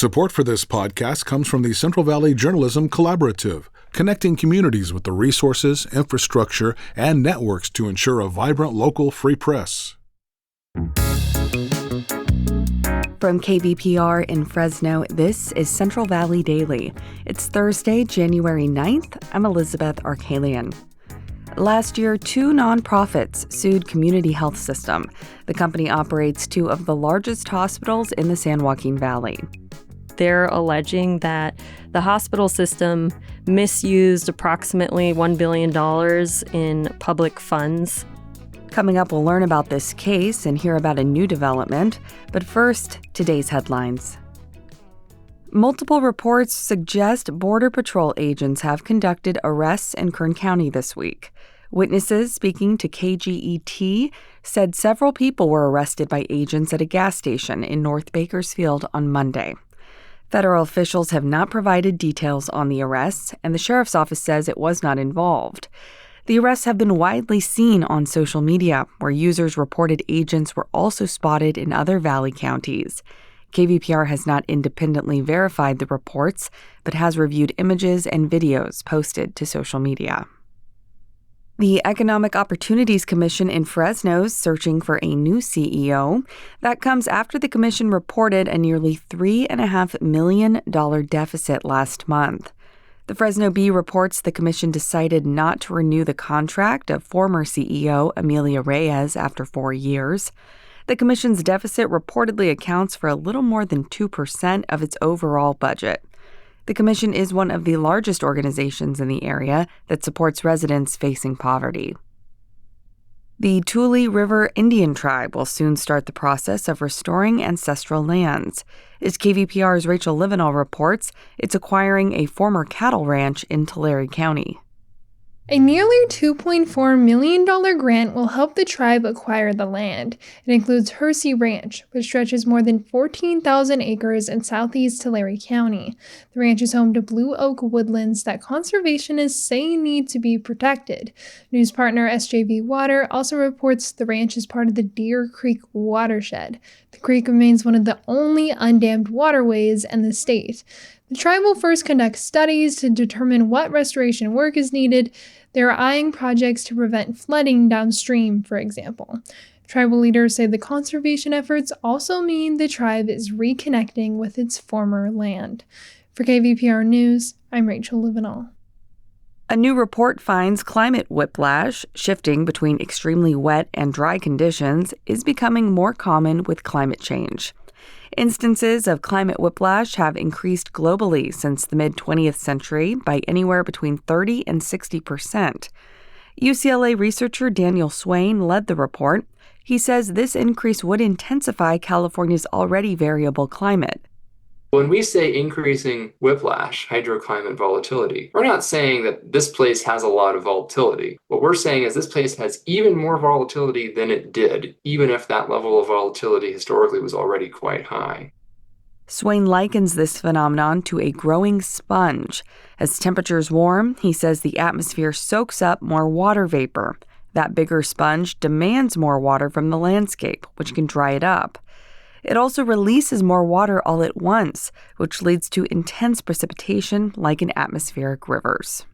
Support for this podcast comes from the Central Valley Journalism Collaborative, connecting communities with the resources, infrastructure, and networks to ensure a vibrant local free press. From KVPR in Fresno, this is Central Valley Daily. It's Thursday, January 9th. I'm Elizabeth Arkalian. Last year, two nonprofits sued Community Health System. The company operates two of the largest hospitals in the San Joaquin Valley. They're alleging that the hospital system misused approximately $1 billion in public funds. Coming up, we'll learn about this case and hear about a new development. But first, today's headlines. Multiple reports suggest Border Patrol agents have conducted arrests in Kern County this week. Witnesses speaking to KGET said several people were arrested by agents at a gas station in North Bakersfield on Monday. Federal officials have not provided details on the arrests, and the sheriff's office says it was not involved. The arrests have been widely seen on social media, where users reported agents were also spotted in other valley counties. KVPR has not independently verified the reports, but has reviewed images and videos posted to social media. The Economic Opportunities Commission in Fresno is searching for a new CEO. That comes after the commission reported a nearly $3.5 million deficit last month. The Fresno Bee reports the commission decided not to renew the contract of former CEO Amelia Reyes after 4 years. The commission's deficit reportedly accounts for a little more than 2% of its overall budget. The commission is one of the largest organizations in the area that supports residents facing poverty. The Tule River Indian tribe will soon start the process of restoring ancestral lands. As KVPR's Rachel Livenall reports, it's acquiring a former cattle ranch in Tulare County. A nearly $2.4 million grant will help the tribe acquire the land. It includes Hersey Ranch, which stretches more than 14,000 acres in southeast Tulare County. The ranch is home to blue oak woodlands that conservationists say need to be protected. News partner SJV Water also reports the ranch is part of the Deer Creek watershed. The creek remains one of the only undammed waterways in the state. The tribe will first conduct studies to determine what restoration work is needed. They're eyeing projects to prevent flooding downstream, for example. Tribal leaders say the conservation efforts also mean the tribe is reconnecting with its former land. For KVPR News, I'm Rachel Livenall. A new report finds climate whiplash, shifting between extremely wet and dry conditions, is becoming more common with climate change. Instances of climate whiplash have increased globally since the mid-20th century by anywhere between 30 and 60%. UCLA researcher Daniel Swain led the report. He says this increase would intensify California's already variable climate. When we say increasing whiplash, hydroclimate volatility, we're not saying that this place has a lot of volatility. What we're saying is this place has even more volatility than it did, even if that level of volatility historically was already quite high. Swain likens this phenomenon to a growing sponge. As temperatures warm, he says the atmosphere soaks up more water vapor. That bigger sponge demands more water from the landscape, which can dry it up. It also releases more water all at once, which leads to intense precipitation like in atmospheric rivers.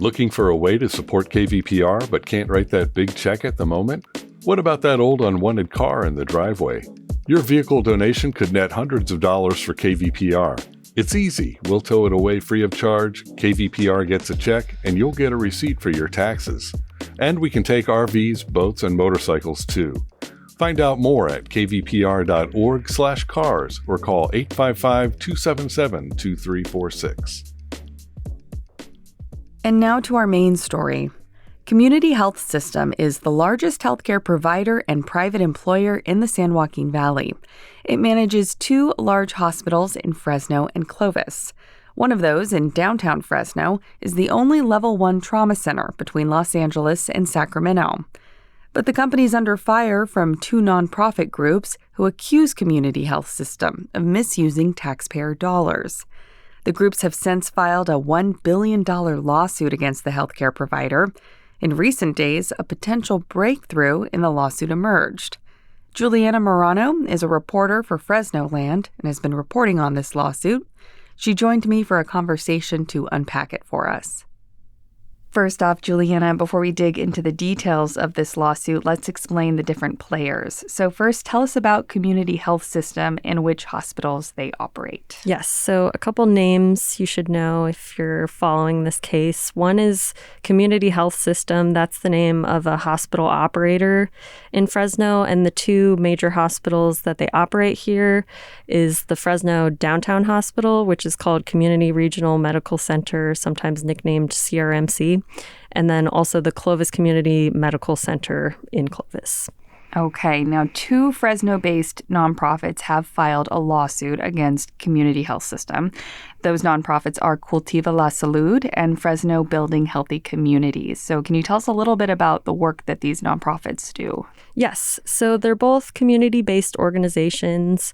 Looking for a way to support KVPR but can't write that big check at the moment? What about that old unwanted car in the driveway? Your vehicle donation could net hundreds of dollars for KVPR. It's easy. We'll tow it away free of charge, KVPR gets a check, and you'll get a receipt for your taxes. And we can take RVs, boats, and motorcycles too. Find out more at kvpr.org/cars or call 855-277-2346. And now to our main story. Community Health System is the largest healthcare provider and private employer in the San Joaquin Valley. It manages two large hospitals in Fresno and Clovis. One of those, in downtown Fresno, is the only Level 1 trauma center between Los Angeles and Sacramento. But the company's under fire from two nonprofit groups who accuse Community Health System of misusing taxpayer dollars. The groups have since filed a $1 billion lawsuit against the healthcare provider. In recent days, a potential breakthrough in the lawsuit emerged. Julianna Morano is a reporter for Fresnoland and has been reporting on this lawsuit. She joined me for a conversation to unpack it for us. First off, Julianna, before we dig into the details of this lawsuit, let's explain the different players. So first, tell us about Community Health System and which hospitals they operate. Yes, so a couple names you should know if you're following this case. One is Community Health System. That's the name of a hospital operator in Fresno. And the two major hospitals that they operate here is the Fresno Downtown Hospital, which is called Community Regional Medical Center, sometimes nicknamed CRMC. And then also the Clovis Community Medical Center in Clovis. Okay, now two Fresno-based nonprofits have filed a lawsuit against Community Health System. Those nonprofits are Cultiva la Salud and Fresno Building Healthy Communities. So can you tell us a little bit about the work that these nonprofits do? Yes, so they're both community-based organizations.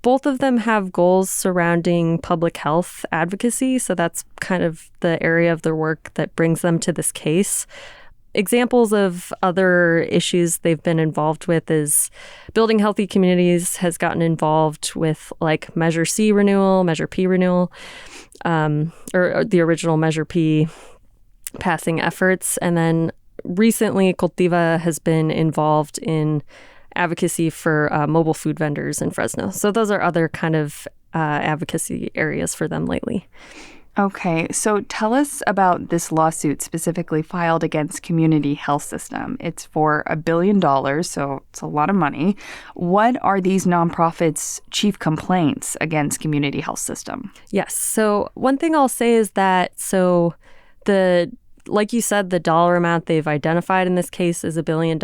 Both of them have goals surrounding public health advocacy, so that's kind of the area of their work that brings them to this case. Examples of other issues they've been involved with is Building Healthy Communities has gotten involved with like Measure C renewal, Measure P renewal, or the original Measure P passing efforts. And then recently, Cultiva has been involved in advocacy for mobile food vendors in Fresno. So those are other kind of advocacy areas for them lately. Okay, so tell us about this lawsuit specifically filed against Community Health System. It's for $1 billion, so it's a lot of money. What are these nonprofits' chief complaints against Community Health System? Yes, so one thing I'll say is that, like you said, the dollar amount they've identified in this case is $1 billion,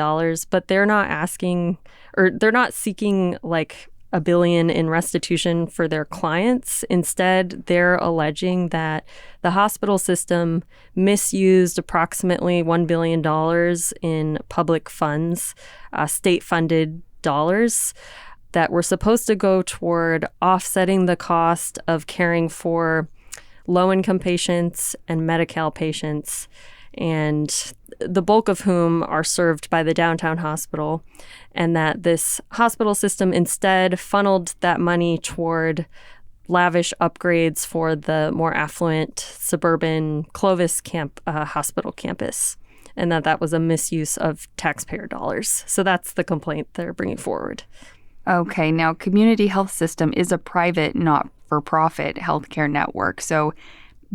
but they're not asking, or they're not seeking like $1 billion in restitution for their clients. Instead, they're alleging that the hospital system misused approximately $1 billion in public funds, state-funded dollars that were supposed to go toward offsetting the cost of caring for low-income patients and Medi-Cal patients, and the bulk of whom are served by the downtown hospital, and that this hospital system instead funneled that money toward lavish upgrades for the more affluent suburban Clovis hospital campus, and that was a misuse of taxpayer dollars. So that's the complaint they're bringing forward. Okay, now Community Health System is a private, not-for-profit healthcare network. So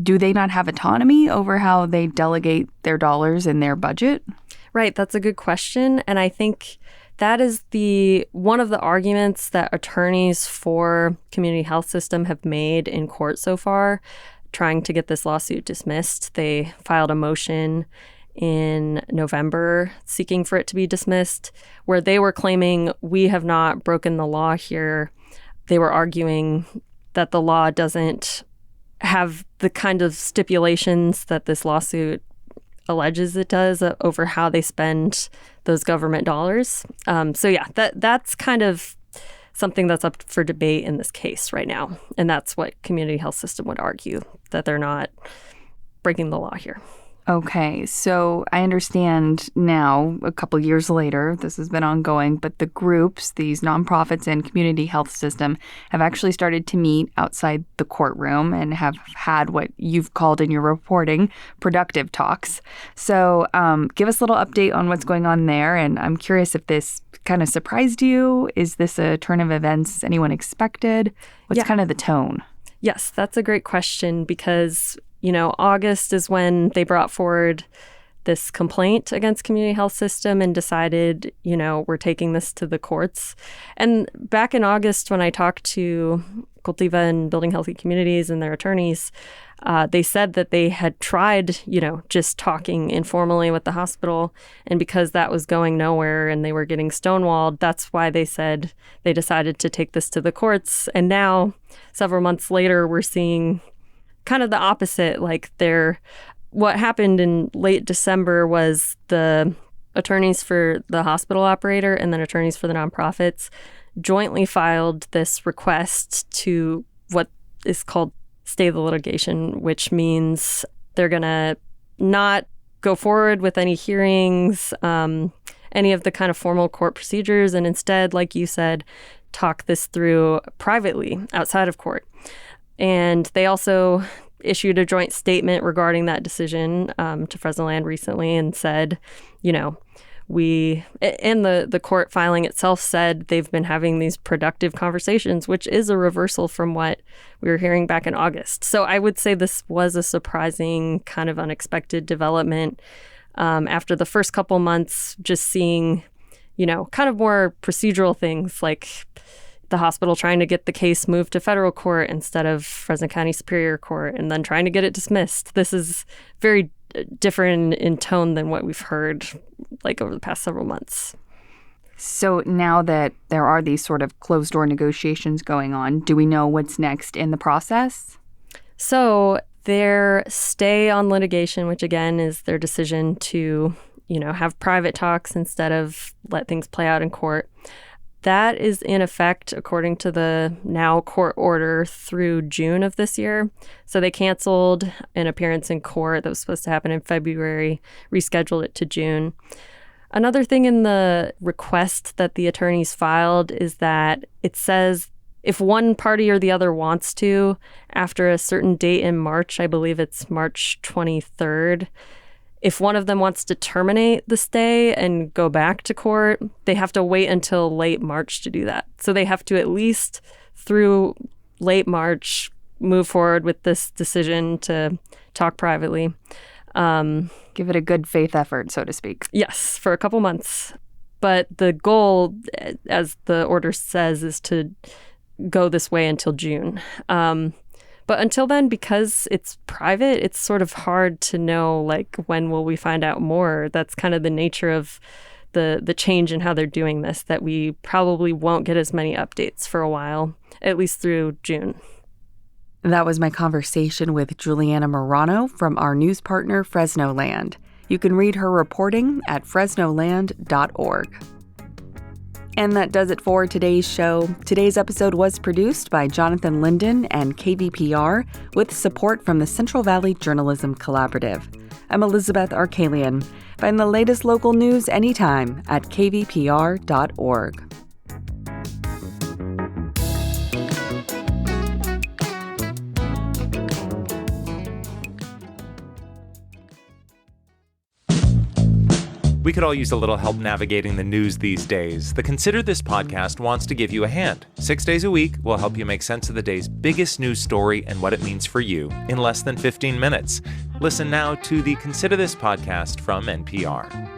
do they not have autonomy over how they delegate their dollars in their budget? Right, that's a good question. And I think that is one of the arguments that attorneys for Community Health System have made in court so far, trying to get this lawsuit dismissed. They filed a motion in November seeking for it to be dismissed, where they were claiming we have not broken the law here. They were arguing that the law doesn't have the kind of stipulations that this lawsuit alleges it does over how they spend those government dollars. So yeah, that's kind of something that's up for debate in this case right now. And that's what Community Health System would argue, that they're not breaking the law here. Okay, so I understand now, a couple years later, this has been ongoing, but the groups, these nonprofits and Community Health System, have actually started to meet outside the courtroom and have had what you've called in your reporting productive talks. So give us a little update on what's going on there, and I'm curious if this kind of surprised you. Is this a turn of events anyone expected? What's kind of the tone? Yes, that's a great question because August is when they brought forward this complaint against Community Health System and decided, we're taking this to the courts. And back in August, when I talked to Cultiva and Building Healthy Communities and their attorneys, they said that they had tried, just talking informally with the hospital. And because that was going nowhere and they were getting stonewalled, that's why they said they decided to take this to the courts. And now, several months later, we're seeing kind of the opposite. What happened in late December was the attorneys for the hospital operator and then attorneys for the nonprofits jointly filed this request to what is called stay the litigation, which means they're going to not go forward with any hearings and any of the kind of formal court procedures and instead, like you said, talk this through privately outside of court. And they also issued a joint statement regarding that decision to Fresnoland recently and said, the court filing itself said they've been having these productive conversations, which is a reversal from what we were hearing back in August. So I would say this was a surprising, kind of unexpected development after the first couple months, just seeing, kind of more procedural things like the hospital trying to get the case moved to federal court instead of Fresno County Superior Court and then trying to get it dismissed. This is very different in tone than what we've heard over the past several months. So now that there are these sort of closed-door negotiations going on, do we know what's next in the process? So their stay on litigation, which again is their decision to, have private talks instead of let things play out in court, that is in effect according to the now court order through June of this year. So they canceled an appearance in court that was supposed to happen in February, rescheduled it to June. Another thing in the request that the attorneys filed is that it says if one party or the other wants to, after a certain date in March, I believe it's March 23rd, if one of them wants to terminate the stay and go back to court, they have to wait until late March to do that. So they have to at least through late March move forward with this decision to talk privately. Give it a good faith effort, so to speak. Yes, for a couple months. But the goal, as the order says, is to go this way until June. But until then, because it's private, it's sort of hard to know, when will we find out more? That's kind of the nature of the change in how they're doing this, that we probably won't get as many updates for a while, at least through June. That was my conversation with Julianna Morano from our news partner, Fresnoland. You can read her reporting at fresnoland.org. And that does it for today's show. Today's episode was produced by Jonathan Linden and KVPR with support from the Central Valley Journalism Collaborative. I'm Elizabeth Arkalian. Find the latest local news anytime at kvpr.org. We could all use a little help navigating the news these days. The Consider This podcast wants to give you a hand. 6 days a week, we'll help you make sense of the day's biggest news story and what it means for you in less than 15 minutes. Listen now to the Consider This podcast from NPR.